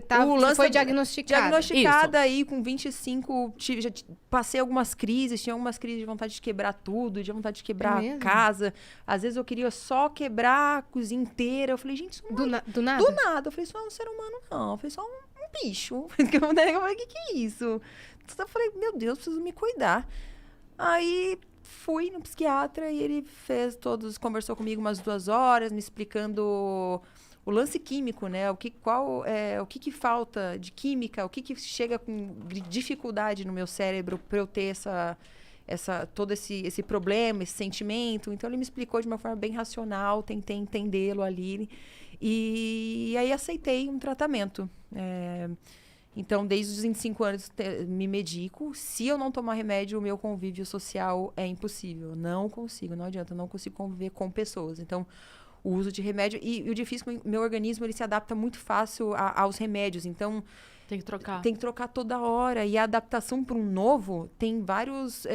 Você foi diagnosticada. Diagnosticada aí com 25, passei algumas crises, tinha algumas crises de vontade de quebrar tudo, de vontade de quebrar a casa. Às vezes eu queria só quebrar a cozinha inteira. Eu falei, gente, isso não do nada? Do nada. Eu falei, isso não é um ser humano, não. Eu falei, só um bicho. Eu falei, o que é isso? Então eu falei, meu Deus, preciso me cuidar. Aí fui no psiquiatra e ele conversou comigo umas 2 horas, me explicando o lance químico, né? O que falta de química, o que chega com dificuldade no meu cérebro para eu ter todo esse problema, esse sentimento. Então ele me explicou de uma forma bem racional, tentei entendê-lo ali e aí aceitei um tratamento. Então, desde os 25 anos, me medico. Se eu não tomar remédio, o meu convívio social é impossível. Não consigo, não adianta, não consigo conviver com pessoas. Então, o uso de remédio... E o difícil, meu organismo, ele se adapta muito fácil aos remédios. Então... Tem que trocar. Tem que trocar toda hora. E a adaptação para um novo tem vários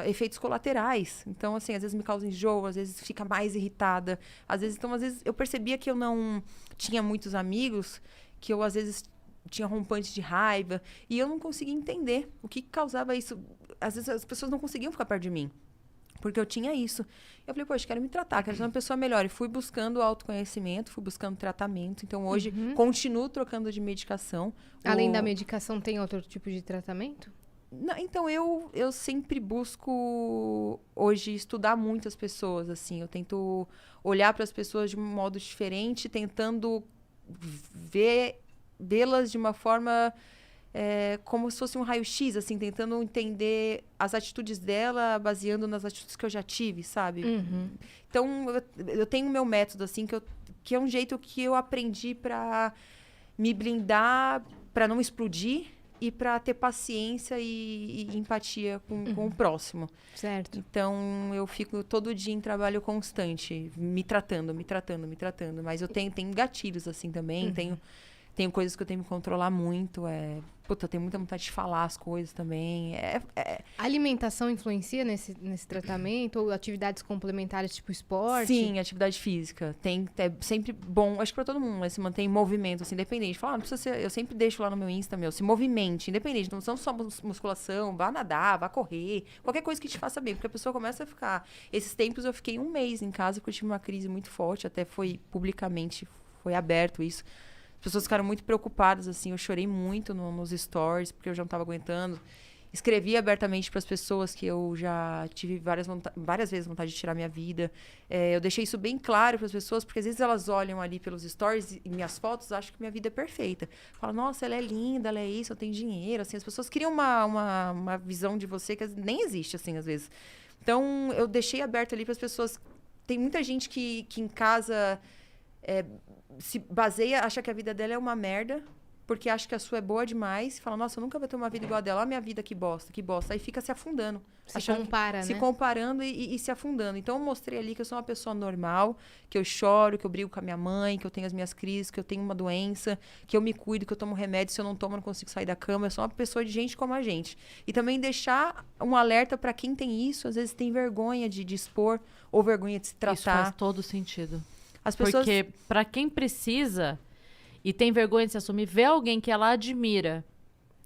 efeitos colaterais. Então, assim, às vezes me causa enjoo, às vezes fica mais irritada. Às vezes eu percebia que eu não tinha muitos amigos, que eu, às vezes... tinha rompantes de raiva, e eu não conseguia entender o que causava isso. Às vezes as pessoas não conseguiam ficar perto de mim, porque eu tinha isso. Eu falei, poxa, quero me tratar, quero ser uma pessoa melhor. E fui buscando autoconhecimento, fui buscando tratamento. Então, hoje, continuo trocando de medicação. Além da medicação, tem outro tipo de tratamento? Não, então, eu sempre busco, hoje, estudar muito as pessoas, assim. Eu tento olhar para as pessoas de um modo diferente, tentando vê-las de uma forma como se fosse um raio-x, assim, tentando entender as atitudes dela, baseando nas atitudes que eu já tive, sabe? Então, eu tenho o meu método, assim, que é um jeito que eu aprendi para me blindar, para não explodir e para ter paciência e empatia com o próximo. Certo. Então, eu fico todo dia em trabalho constante, me tratando. Mas eu tenho gatilhos, assim, também, tenho coisas que eu tenho que me controlar muito. Eu tenho muita vontade de falar as coisas também. A alimentação influencia nesse tratamento? Ou atividades complementares, tipo esporte? Sim, atividade física. É sempre bom, acho que pra todo mundo, se manter em movimento, assim, independente. Não precisa ser, eu sempre deixo lá no meu Insta, se movimente, independente. Não são só musculação, vá nadar, vá correr. Qualquer coisa que te faça bem. Porque a pessoa começa a ficar... Esses tempos eu fiquei 1 mês em casa, porque eu tive uma crise muito forte. Até foi publicamente, foi aberto isso. As pessoas ficaram muito preocupadas, assim. Eu chorei muito nos stories, porque eu já não estava aguentando. Escrevi abertamente para as pessoas que eu já tive várias vezes vontade de tirar minha vida. Eu deixei isso bem claro para as pessoas, porque às vezes elas olham ali pelos stories e minhas fotos, acham que minha vida é perfeita. Falam, nossa, ela é linda, ela é isso, eu tenho dinheiro. Assim, as pessoas criam uma visão de você que nem existe, assim, às vezes. Então, eu deixei aberto ali para as pessoas. Tem muita gente que em casa... se baseia, acha que a vida dela é uma merda, porque acha que a sua é boa demais, e fala, nossa, eu nunca vou ter uma vida igual a dela, olha a minha vida, que bosta. Aí fica se afundando. Se comparando e se afundando. Então, eu mostrei ali que eu sou uma pessoa normal, que eu choro, que eu brigo com a minha mãe, que eu tenho as minhas crises, que eu tenho uma doença, que eu me cuido, que eu tomo remédio, se eu não tomo, eu não consigo sair da cama. Eu sou uma pessoa de gente como a gente. E também deixar um alerta para quem tem isso, às vezes tem vergonha de expor, ou vergonha de se tratar. Isso faz todo sentido. As pessoas... Porque para quem precisa e tem vergonha de se assumir, ver alguém que ela admira,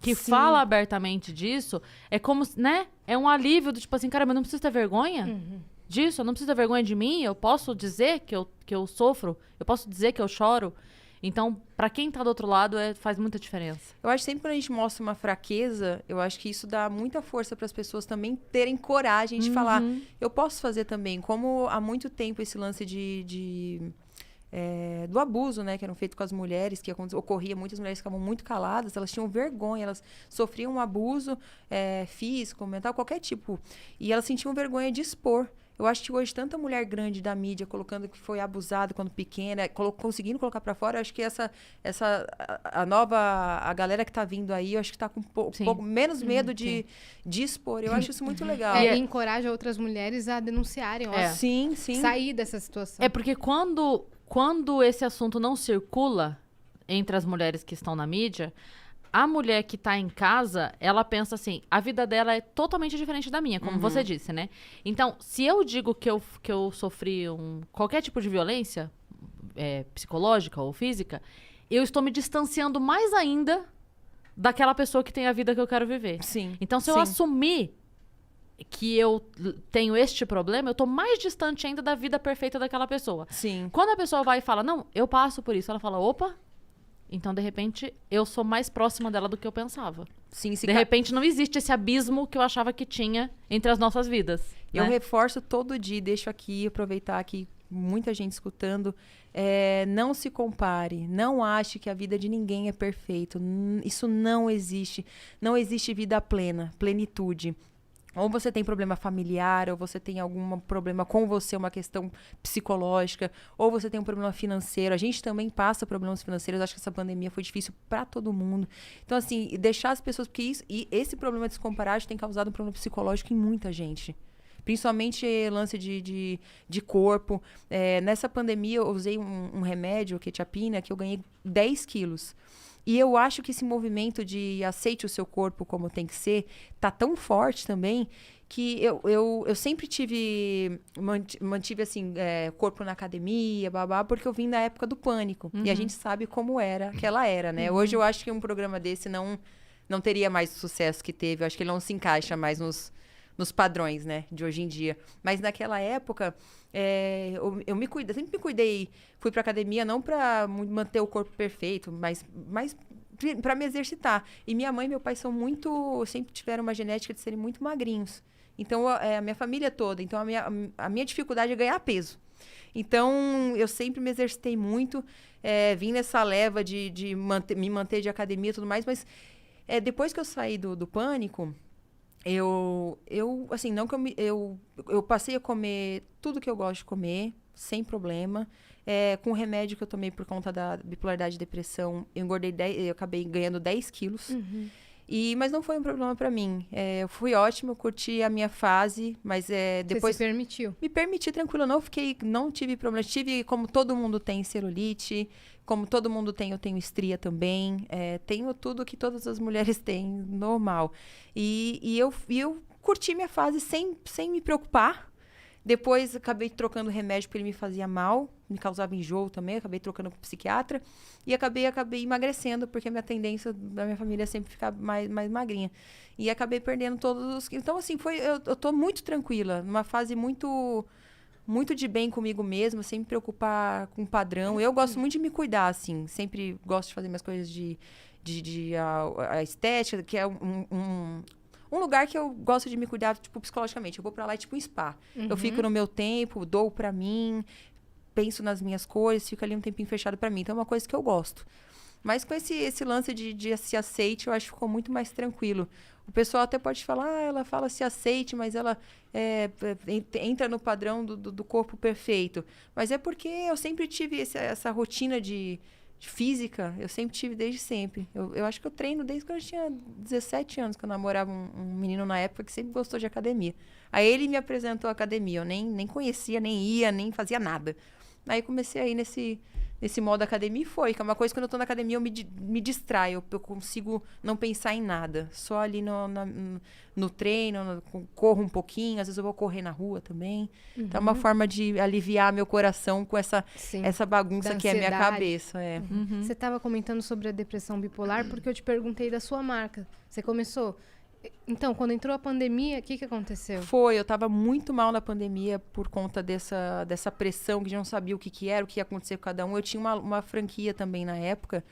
que fala abertamente disso, é como, né? É um alívio do tipo assim, cara, mas eu não preciso ter vergonha disso, eu não preciso ter vergonha de mim, eu posso dizer que eu sofro, eu posso dizer que eu choro. Então, para quem tá do outro lado, faz muita diferença. Eu acho que sempre quando a gente mostra uma fraqueza, eu acho que isso dá muita força para as pessoas também terem coragem de falar, eu posso fazer também. Como há muito tempo esse lance do abuso, né, que eram feito com as mulheres, que ocorria, muitas mulheres ficavam muito caladas, elas tinham vergonha, elas sofriam um abuso físico, mental, qualquer tipo. E elas sentiam vergonha de expor. Eu acho que hoje tanta mulher grande da mídia colocando que foi abusada quando pequena, conseguindo colocar para fora, eu acho que a galera que tá vindo aí, eu acho que tá com um pouco menos medo de expor. Eu acho isso muito legal. E encoraja outras mulheres a denunciarem, sim. Sair dessa situação. É porque quando esse assunto não circula entre as mulheres que estão na mídia, a mulher que tá em casa, ela pensa assim, a vida dela é totalmente diferente da minha, como você disse, né? Então, se eu digo que eu sofri qualquer tipo de violência, psicológica ou física, eu estou me distanciando mais ainda daquela pessoa que tem a vida que eu quero viver. Sim. Então, se eu assumir que eu tenho este problema, eu tô mais distante ainda da vida perfeita daquela pessoa. Sim. Quando a pessoa vai e fala, não, eu passo por isso, ela fala, opa, então, de repente, eu sou mais próxima dela do que eu pensava. Sim, De repente, não existe esse abismo que eu achava que tinha entre as nossas vidas. Eu né? reforço todo dia, deixo aqui, aproveitar aqui, muita gente escutando. Não se compare, não ache que a vida de ninguém é perfeita. Isso não existe. Não existe vida plena, plenitude. Ou você tem problema familiar, ou você tem algum problema com você, uma questão psicológica, ou você tem um problema financeiro. A gente também passa problemas financeiros. Acho que essa pandemia foi difícil para todo mundo. Então, assim, deixar as pessoas... Porque esse problema de se comparar tem causado um problema psicológico em muita gente. Principalmente lance de corpo. Nessa pandemia, eu usei um remédio, quetiapina, que eu ganhei 10 quilos. E eu acho que esse movimento de aceite o seu corpo como tem que ser, tá tão forte também, que eu sempre mantive assim, corpo na academia, babá, porque eu vim da época do pânico. E a gente sabe como era aquela era, né? Hoje eu acho que um programa desse não teria mais o sucesso que teve. Eu acho que ele não se encaixa mais nos padrões, né, de hoje em dia. Mas naquela época, eu sempre me cuidei, fui pra academia não pra manter o corpo perfeito, mas pra me exercitar. E minha mãe e meu pai sempre tiveram uma genética de serem muito magrinhos. Então, a minha família toda, então a minha dificuldade é ganhar peso. Então, eu sempre me exercitei muito, vim nessa leva de me manter de academia e tudo mais, mas depois que eu saí do pânico, eu assim, não que eu passei a comer tudo que eu gosto de comer, sem problema. Com o remédio que eu tomei por conta da bipolaridade e depressão, eu acabei ganhando 10 quilos. Mas não foi um problema pra mim. Eu fui ótima, eu curti a minha fase, mas depois... Você se permitiu? Me permiti, tranquilo. Não tive problema. Tive, como todo mundo tem, celulite. Como todo mundo tem, eu tenho estria também. Tenho tudo que todas as mulheres têm, normal. E eu curti minha fase sem me preocupar. Depois, acabei trocando remédio porque ele me fazia mal. Me causava enjoo também. Acabei trocando com o psiquiatra. E acabei emagrecendo, porque a minha tendência da minha família é sempre ficar mais magrinha. E acabei perdendo todos os... Então, assim, eu tô muito tranquila. Numa fase muito de bem comigo mesma, sem me preocupar com o padrão. Eu gosto muito de me cuidar, assim. Sempre gosto de fazer minhas coisas a estética, que é um lugar que eu gosto de me cuidar, tipo, psicologicamente. Eu vou pra lá, tipo, um spa. Eu fico no meu tempo, dou pra mim, penso nas minhas coisas, fico ali um tempinho fechado pra mim. Então, é uma coisa que eu gosto. Mas com esse lance de se aceite, eu acho que ficou muito mais tranquilo. O pessoal até pode falar, ela fala se aceite, mas ela entra no padrão do corpo perfeito. Mas é porque eu sempre tive essa rotina de física, eu sempre tive desde sempre. Eu acho que eu treino desde quando eu tinha 17 anos, que eu namorava um menino na época que sempre gostou de academia. Aí ele me apresentou a academia, eu nem conhecia, nem ia, nem fazia nada. Aí comecei a ir nesse modo academia e foi. Que é uma coisa que quando eu tô na academia eu me distraio. Eu consigo não pensar em nada. Só ali no treino, corro um pouquinho. Às vezes eu vou correr na rua também. Então é uma forma de aliviar meu coração com essa bagunça que é a minha cabeça. Você estava comentando sobre a depressão bipolar porque eu te perguntei da sua marca. Você começou... Então, quando entrou a pandemia, o que aconteceu? Eu estava muito mal na pandemia por conta dessa pressão, que a gente não sabia o que era, o que ia acontecer com cada um. Eu tinha uma franquia também na época,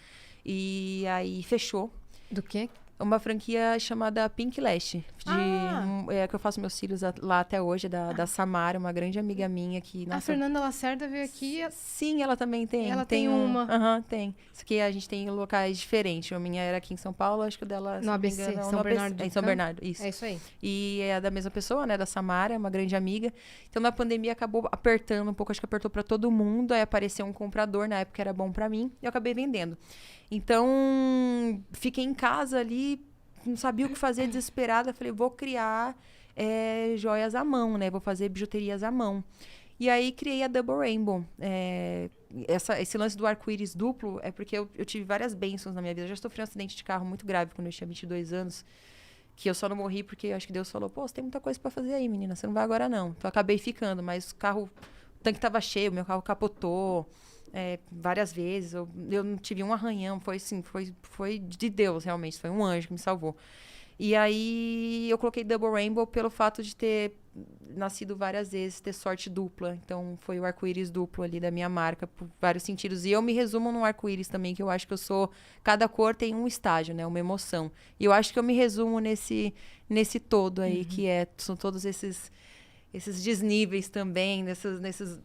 e aí fechou. Do quê? Uma franquia chamada Pink Lash, que eu faço meus cílios lá até hoje, da Samara, uma grande amiga minha que... A Fernanda Lacerda veio aqui... Sim, ela também tem. Ela tem uma. Tem. Isso aqui a gente tem locais diferentes. A minha era aqui em São Paulo, acho que o dela... No ABC, engano, São Bernardo. Em São Bernardo, isso. É isso aí. E é da mesma pessoa, né, da Samara, uma grande amiga. Então, na pandemia, acabou apertando um pouco, acho que apertou pra todo mundo. Aí apareceu um comprador, na época era bom pra mim, e eu acabei vendendo. Então, fiquei em casa ali, não sabia o que fazer, desesperada. Falei, vou criar joias à mão, né? Vou fazer bijuterias à mão. E aí, criei a Double Rainbow. Esse lance do arco-íris duplo é porque eu tive várias bênçãos na minha vida. Eu já sofri um acidente de carro muito grave quando eu tinha 22 anos. Que eu só não morri porque acho que Deus falou, você tem muita coisa pra fazer aí, menina. Você não vai agora, não. Então, eu acabei ficando. Mas o tanque tava cheio, meu carro capotou. várias vezes. Eu não tive um arranhão, foi assim, foi de Deus, realmente. Foi um anjo que me salvou. E aí eu coloquei Double Rainbow pelo fato de ter nascido várias vezes, ter sorte dupla. Então foi o arco-íris duplo ali da minha marca, por vários sentidos. E eu me resumo num arco-íris também, que eu acho que eu sou... Cada cor tem um estágio, né? Uma emoção. E eu acho que eu me resumo nesse todo aí, que são todos esses desníveis também, nesses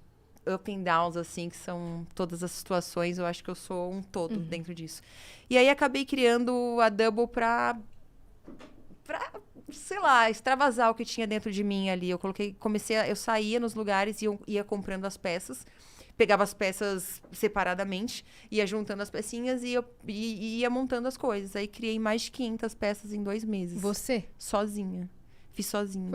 up and downs, assim, que são todas as situações. Eu acho que eu sou um todo dentro disso. E aí acabei criando a Double pra, sei lá, extravasar o que tinha dentro de mim ali. Eu saía nos lugares e eu ia comprando as peças, pegava as peças separadamente, ia juntando as pecinhas e ia montando as coisas. Aí criei mais de 500 peças em 2 meses. Você? Sozinha. Fiz sozinha.